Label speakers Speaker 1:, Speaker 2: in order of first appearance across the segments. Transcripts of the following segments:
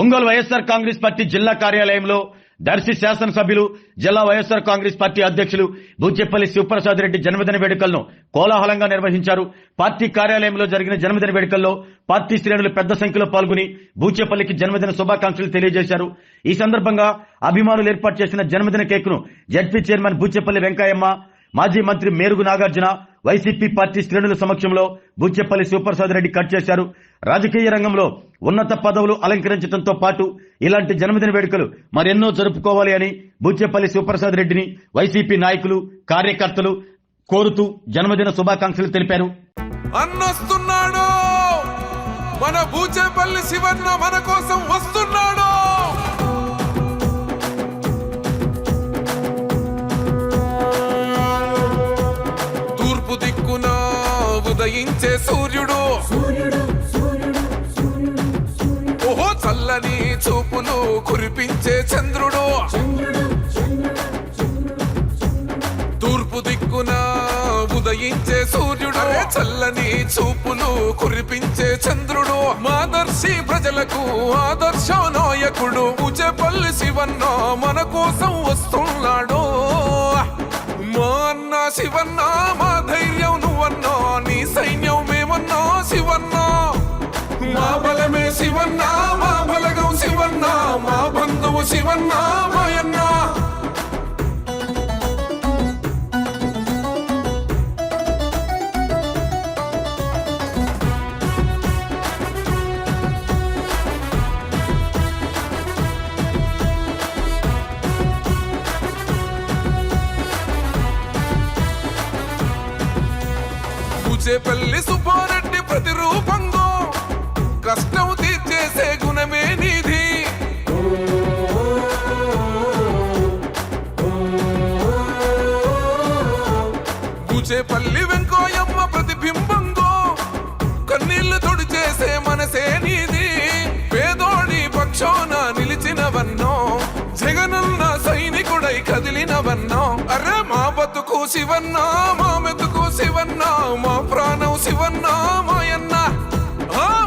Speaker 1: Ongole YSR Congress party జిల్లా కార్యాలయంలో దర్శి శాసనసభ్యులు జిల్లా వైఎస్ఆర్ కాంగ్రెస్ పార్టీ అధ్యక్షులు బూచేపల్లి శివప్రసాద్ రెడ్డి జన్మదిన వేడుకలను కోలాహలంగా నిర్వహించారు. పార్టీ కార్యాలయంలో జరిగిన జన్మదిన వేడుకల్లో పార్టీ శ్రేణులు పెద్ద సంఖ్యలో పాల్గొని బూచేపల్లికి జన్మదిన శుభాకాంక్షలు తెలియజేశారు. ఈ సందర్భంగా అభిమానులు ఏర్పాటు చేసిన జన్మదిన కేక్ ను జడ్పీ చైర్మన్ బూచేపల్లి వెంకయ్యమ్మ, మాజీ మంత్రి మేరుగు నాగార్జున, వైసీపీ పార్టీ శ్రేణుల సమక్షంలో బూచేపల్లి శివప్రసాద్ రెడ్డి కట్ చేశారు. రాజకీయ రంగంలో ఉన్నత పదవులు అలంకరించడంతో పాటు ఇలాంటి జన్మదిన వేడుకలు మరెన్నో జరుపుకోవాలి అని బూచేపల్లి శివప్రసాద్ రెడ్డిని వైసీపీ నాయకులు, కార్యకర్తలు కోరుతూ జన్మదిన శుభాకాంక్షలు తెలిపారు.
Speaker 2: అన్నొస్తున్నాడు, మన బూచేపల్లి శివన్న మన కోసం వస్తున్నాడు. తూర్పు దిక్కున ఉదయించే సూర్యుడు, ఓహో చల్లని చూపులు కురిపించే చంద్రుడు. తూర్పు దిక్కున ఉదయించే సూర్యుడు, చల్లని చూపులు కురిపించే చంద్రుడు. మాదర్శి ప్రజలకు ఆదర్శ నాయకుడు బూచేపల్లి శివన్న మన కోసం వస్తున్నాడు. మా అన్న శివన్న, మా ధైర్యం నువ్వన్నా, నీ సైన్యం మేమన్నా శివన్న. మా బలమే శివన్న, మా బలగం శివన్న, మా బంధువు శివన్న మాయన్న. బూచేపల్లి సుబ్బారెడ్డి ప్రతిరూపంగా కష్టం తీర్చేసే గుణమే నీది. బూచేపల్లి వెంకయ్యమ్మ ప్రతిబింబంగా కన్నీళ్లు తుడిచేసే మనసే నీది. పేదోడి పక్షాన నిలిచినవన్నో, జగనన్న సైనికుడై కదిలినవన్నో. అరే మా బతుకు శివన్న, మా మెతుకు శివన్న, మా ప్రాణం శివన్న మాయన్న.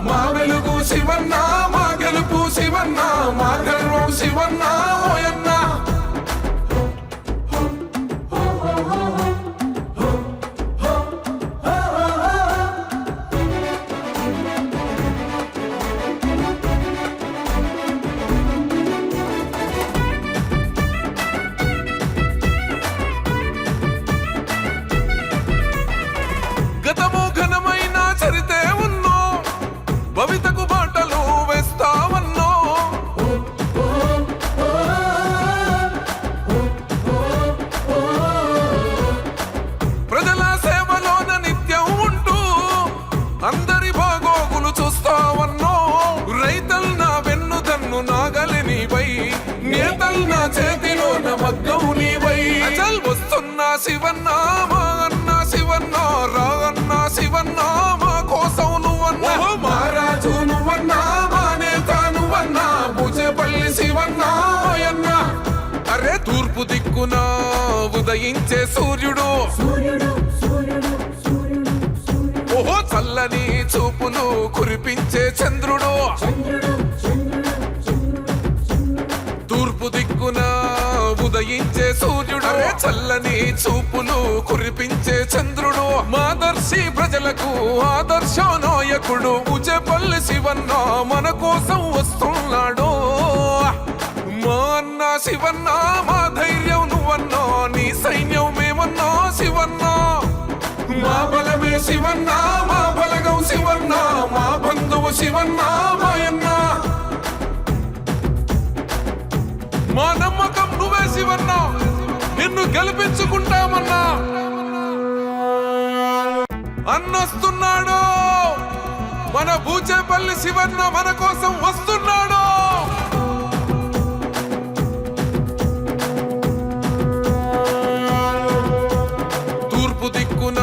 Speaker 2: మా వెలుగు శివన్న, మా గెలుపు శివన్న, మా గర్వం శివన్న మాయన్న. గతము ఘనమైన చరితే ఉన్నో, భవితకు బాటలు వేస్తావన్నో. ప్రజల సేవలోన నిత్యం ఉంటూ అందరి బాగోగులు చూస్తావన్నో. రైతల్న వెన్నుదన్ను నాగలి నీవై, నేతల్న చేతిలోన మగ్గము నీవై. అచల్ వస్తున్నా శివన్న, మా అన్న శివన్న, రాగన్న శివన్న మా కోసం నువ్వన్నా. మహారాజు నువ్వన్నా, మా నేత నువ్వన్నా, బూచేపల్లి శివన్న మాయన్న. అరే తూర్పు దిక్కున ఉదయించే సూర్యుడు, ఓహో చల్లని చూపులు కురిపించే చంద్రుడు. తూర్పు దిక్కున ఉదయించే సూర్యుడు, చల్లని చూపులు కురిపించే చంద్రుడు. మాదర్శి ప్రజలకు ఆదర్శ నాయకుడు బూచేపల్లి శివన్న మన కోసం వస్తున్నాడు. మా అన్న శివన్న, మా ధైర్యం నువ్వన్నా, నీ సైన్యం మేమన్నా శివన్న. మా బలమే శివన్న, మా బలగం శివన్న, మా బంధువు శివన్న మాయన్న. మా నమ్మకం నువ్వే శివన్న, నిన్ను గెలిపించుకుంటామన్నా. అన్నొస్తున్నాడు, మన బూచేపల్లి శివన్న మన కోసం వస్తున్నాడు. తూర్పు దిక్కున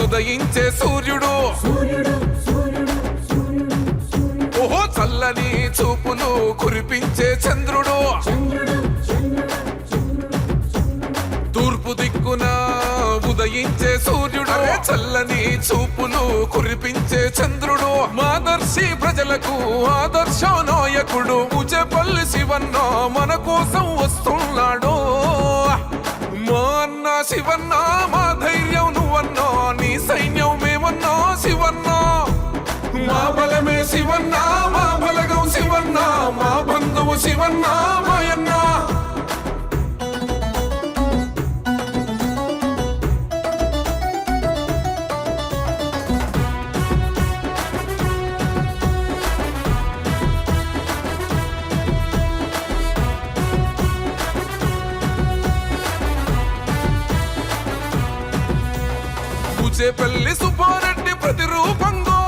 Speaker 2: ఉదయించే సూర్యుడు, ఓహో చల్లని చూపులు కురిపించే చంద్రుడు. తూర్పు దిక్కున ఉదయించే సూర్యుడు, చల్లని చూపులు కురిపించే చంద్రుడు. మాదర్శి ప్రజలకు ఆదర్శ నాయకుడు శివన్న మన కోసం వస్తున్నాడు. మా అన్న శివన్న మా ధైర్యం నువ్వన్నా, నీ సైన్యం మేమన్నా శివన్న. మా బలమే శివన్న, మా బలగం శివన్న, మా బంధువు శివన్న మాయన్న. పూచేపల్లి సుబ్బారెడ్డి ప్రతిరూపంగా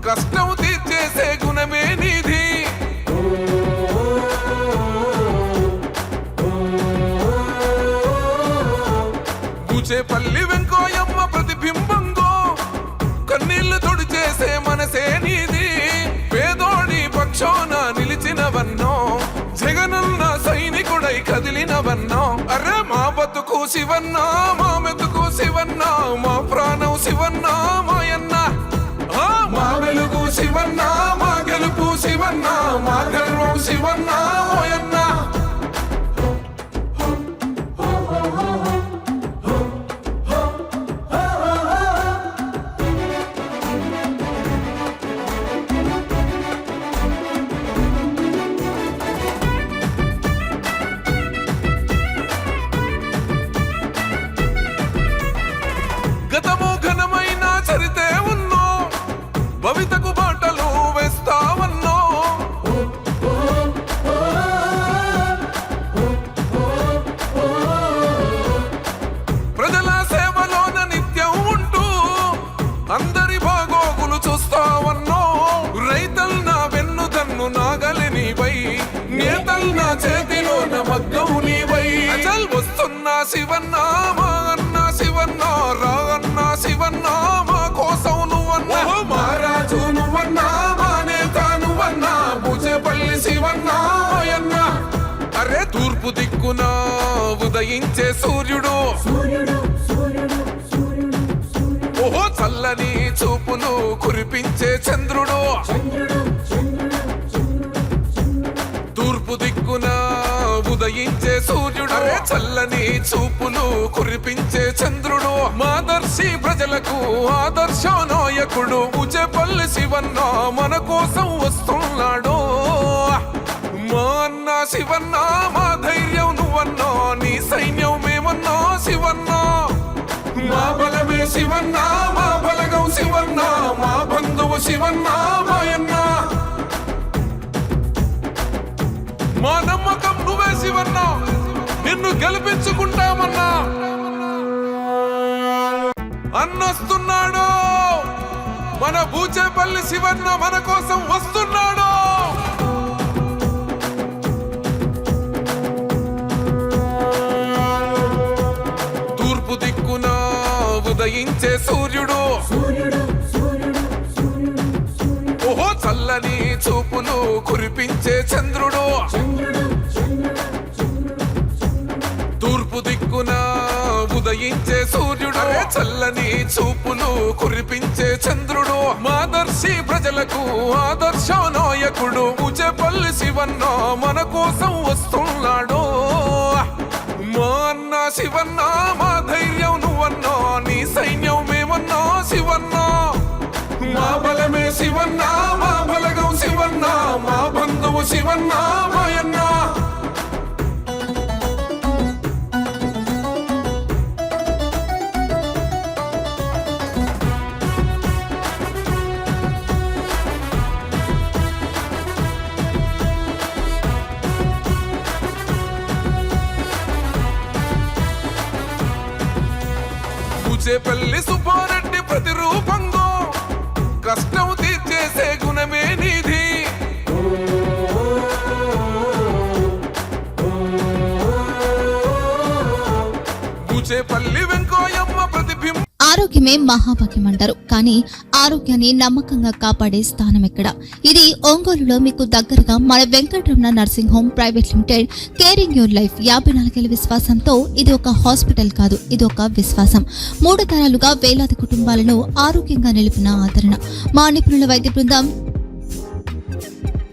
Speaker 2: కష్టం తీర్చేసే గుణమే నీది. పూచేపల్లి వెంకోయమ్మ ప్రతిబింబంగా కన్నీళ్లు తుడిచేసే మనసే నీది. పేదోడి పక్షాన నిలిచినవన్నో, జగనన్న సైనికుడై కదిలినవన్నో. అరే మా బతుకు శివన్న, మా మెతుకు శివన్న, మా ప్రాణం శివన్న మాయన్న. మా వెలుగు శివన్న, మా గెలుపు శివన్న, మా గర్వం శివన్న మాయన్న. గతము ఘనమైన చరితే ఉన్నో, భవితకు బాటలు వేస్తావన్నో. ప్రజల సేవలోన నిత్యం ఉంటూ అందరి బాగోగులు చూస్తావన్నో. రైతల్న వెన్నుదన్ను నాగలి నీవై, నేతల్న చేతిలోన మగ్గము నీవై. అచల్ వస్తున్నా శివన్న మా అన్న శివన్న, రాగన్న శివన్న మా కోసం నువ్వన్నా. మహారాజు నువ్వన్నా, మా నేత నువ్వన్నా, పూచేపల్లి శివన్న మాయన్న. అరే తూర్పు దిక్కున ఉదయించే సూర్యుడు, ఓహో చల్లని చూపులు కురిపించే చంద్రుడు. తూర్పు దిక్కున ఉదయించే సూర్యుడు, అరే చల్లని చూపులు కురిపించే చంద్రుడు. మాదర్శి ప్రజలకు ఆదర్శ నాయకుడు, పూచేపల్లి శివన్న మన కోసం వస్తున్నాడు. మా అన్న శివన్న మా ధైర్యం నువ్వన్నా, నీ సైన్యం మేమన్నా శివన్న. మా బలమే శివన్న, మా బలగం శివన్న, మా బంధువు శివన్న మాయన్న. మా నమ్మకం నువ్వే శివన్న, నిన్ను గెలిపించుకుంటామన్నా. అన్నొస్తున్నాడు, మన పూచేపల్లి శివన్న మన కోసం వస్తున్నాడు. తూర్పు దిక్కున ఉదయించే సూర్యుడు, ఓహో చల్లని చూపులు కురిపించే చంద్రుడు. తూర్పు దిక్కున ఉదయించే సూర్యుడు, అరే చల్లని చూపులు కురిపించే చంద్రుడు. మాదర్శి ప్రజలకు ఆదర్శ నాయకుడు, పూచేపల్లి శివన్న మన కోసం వస్తున్నాడు. మా అన్న శివన్న మా ధైర్యం నువ్వన్నా, నీ సైన్యం మేమన్నా శివన్న. మా బలమే శివన్న, మా బలగం శివన్న, మా బంధువు శివన్న మాయన్న. పూచేపల్లి సుబ్బారెడ్డి ప్రతిరూపంగా కష్టం తీర్చేసే గుణమే నీది. పూచేపల్లి వెంకోయమ్మ ప్రతిబింబం.
Speaker 3: ఆరోగ్యమే మహాభాగ్యం అంటారు, కానీ ఆరోగ్యాన్ని నమ్మకంగా కాపాడే స్థానం ఎక్కడ? ఇది ఒంగోలులో మీకు దగ్గరగా మన Venkataramana nursing home private limited caring your life 54 ఏళ్ల విశ్వాసంతో ఇది ఒక హాస్పిటల్ కాదు, ఇది ఒక విశ్వాసం. 3 తరాలుగా వేలాది కుటుంబాలను ఆరోగ్యంగా నిలిపిన ఆదరణ. మా నిపుణుల వైద్య బృందం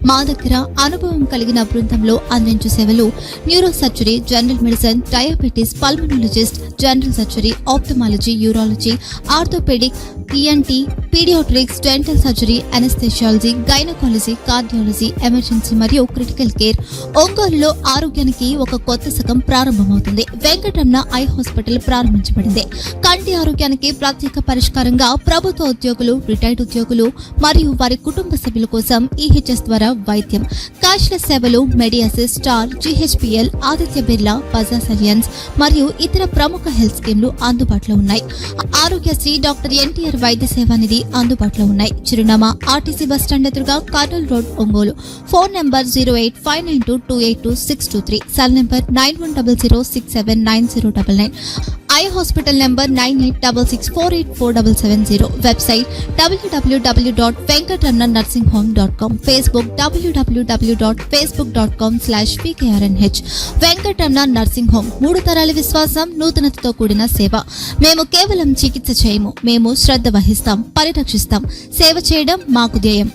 Speaker 3: మా దగ్గర అనుభవం కలిగిన బృందంలో అందించే సేవలు neuro surgery, general medicine, diabetes, pulmonologist, general surgery, ophthalmology, urology, orthopaedic, ENT, paediatrics, dental surgery, anaesthesiology, gynaecology, cardiology, emergency మరియు క్రిటికల్ కేర్. ఒంగోలులో ఆరోగ్యానికి ఒక కొత్త శకం ప్రారంభమవుతుంది. వెంకటరమణ ఐ హాస్పిటల్ ప్రారంభించబడింది. కంటి ఆరోగ్యానికి ప్రత్యేక పరిష్కారంగా ప్రభుత్వ ఉద్యోగులు, రిటైర్డ్ ఉద్యోగులు మరియు వారి కుటుంబ సభ్యుల కోసం ఈహెచ్ఎస్ ద్వారా వైద్యం, క్యాష్లెస్ సేవలు, మెడియాసిస్, స్టార్, జీహెచ్పీఎల్, ఆదిత్య బిర్లా, బజాజ్ అలియన్స్ మరియు ఇతర ప్రముఖ హెల్త్ స్కీమ్లు అందుబాటులో ఉన్నాయి. ఆరోగ్యశ్రీ, డాక్టర్ ఎన్టీఆర్ వైద్య సేవా నిధి అందుబాటులో ఉన్నాయి. చిరునామా ఆర్టీసీ బస్టాండ్ ఎదురుగా, Kurnool road, Ongole. Phone number 08592282623, cell number 9100679099. Eye hospital number 9866484770. Website www.venkatramannursing.com. Facebook www.facebook.com/pkrnh. Venkataramana nursing home, 3 తరాల విశ్వాసం, నూతనతతో కూడిన సేవ. మేము కేవలం చికిత్స చేయము, మేము శ్రద్ధ వహిస్తాం, పరిరక్షిస్తాం. సేవ చేయడం మాకు ధ్యేయం.